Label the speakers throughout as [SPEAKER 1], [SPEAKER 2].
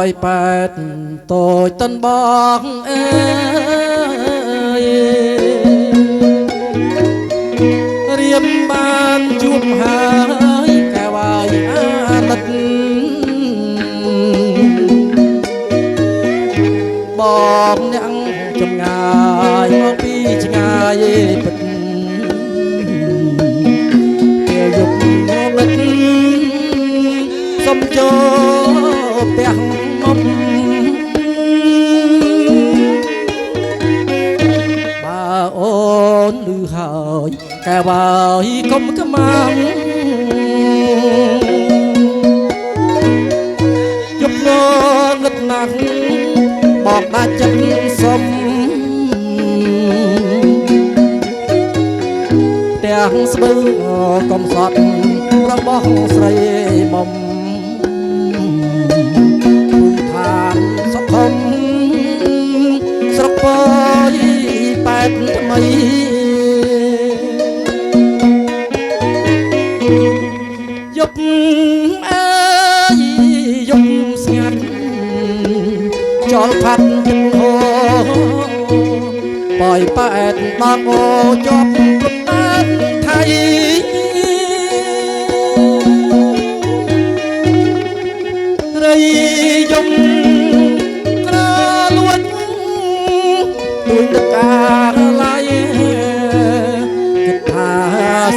[SPEAKER 1] យប៉ែតតូចតនបងអើយរៀបបានជួបហើយកែវាយអាណិតបងអ្នកចំងាយមកពីឆ្ងាយពិតពេលយប់ងឹតសុំចូលផ្ទះមុំបើអូនឮហើយកែវាយកុំខ្មាំងយប់ងងឹតណាស់บอกដាច់ចិត្តសុំទាំងស្បឺកុំសត់របស់ស្រីមុំភូមិឋានសុខំស្រុកប៉ោយប៉ែតថ្មីយប់អើយយប់ស្ងាត់ចលផាត់ទឹកហូរប៉ោយប៉ែតបងអូជាប់ព្រំដែនថៃរីយំក្រលួចដូចទឹកកាឡាយគិតថា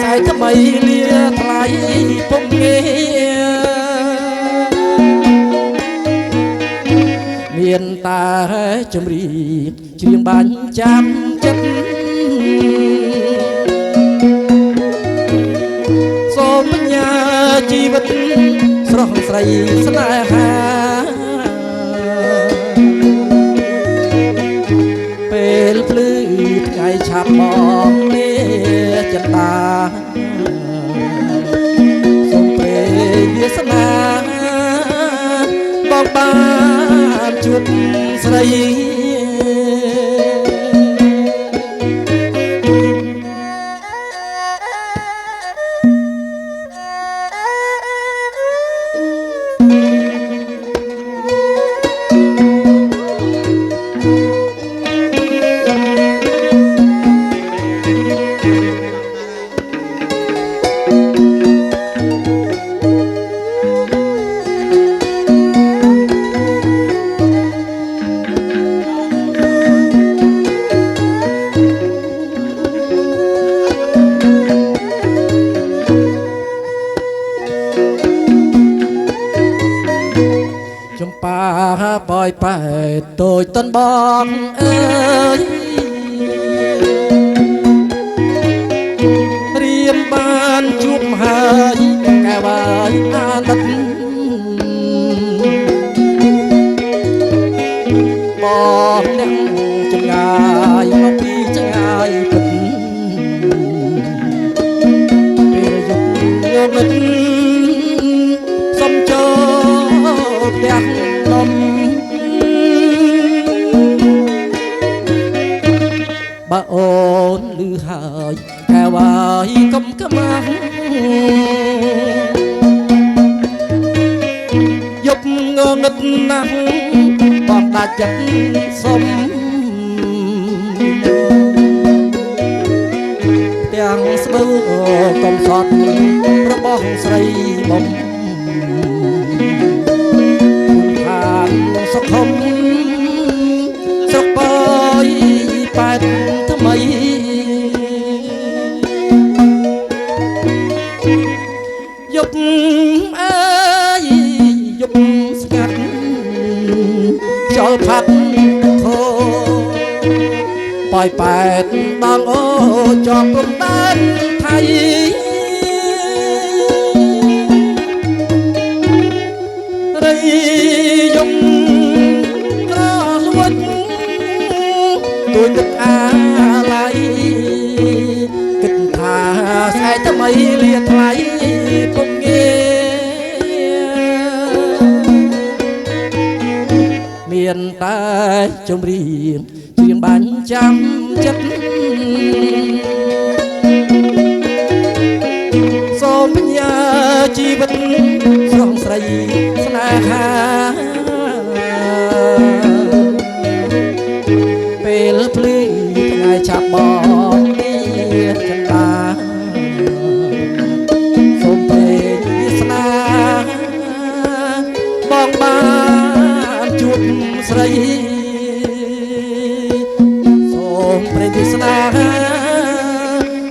[SPEAKER 1] ស្អែកថ្មីលាថ្លៃពុំងាមានតែចម្រៀងច្រៀងបាញ់ចាំចិត្តសូមបញ្ញាជីវិតស្រស់ស្រីស្នេហាពេលភ្លឺថ្ងៃឆាប់មកនេះចិន្តាសូមពេលវាសនាបងបានជួបស្រីប៉ោយប៉ែតតូចតនបងអើយរៀបបានជួបហើយកែវាយអាណិតបងអ្នកចំងាយមកពីឆ្ងាយពិតពេលយប់ងឹតសុំចូលផ្ទះនំបើអូនឮហើយកែវាយកុំខ្មាំងយប់ងងឹតណាស់បងដាច់ចិត្តសុំទាំងស្បឺកុំសត់របស់ស្រីមុំសុខំស្រុកប៉ោយប៉ែតថ្មីយប់អើយយប់ស្ងាត់ចលផាត់ខោប៉ោយប៉ែតដល់អូជាប់ព្រំដែនថៃរីយំក្រលួចដូចទឹកអាឡៃគិតថាស្អែកថ្មីលាថ្លៃពុំងាមានតែចម្រៀងច្រៀងបាញ់ចាំចិត្តសូមបញ្ញាជីវិតស្រស់ស្រីស្នេហា បងទីចន្ទាសូមព្រេងវាសនាបងបានជួបស្រីសូមព្រេងវាសនា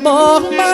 [SPEAKER 1] បងបាន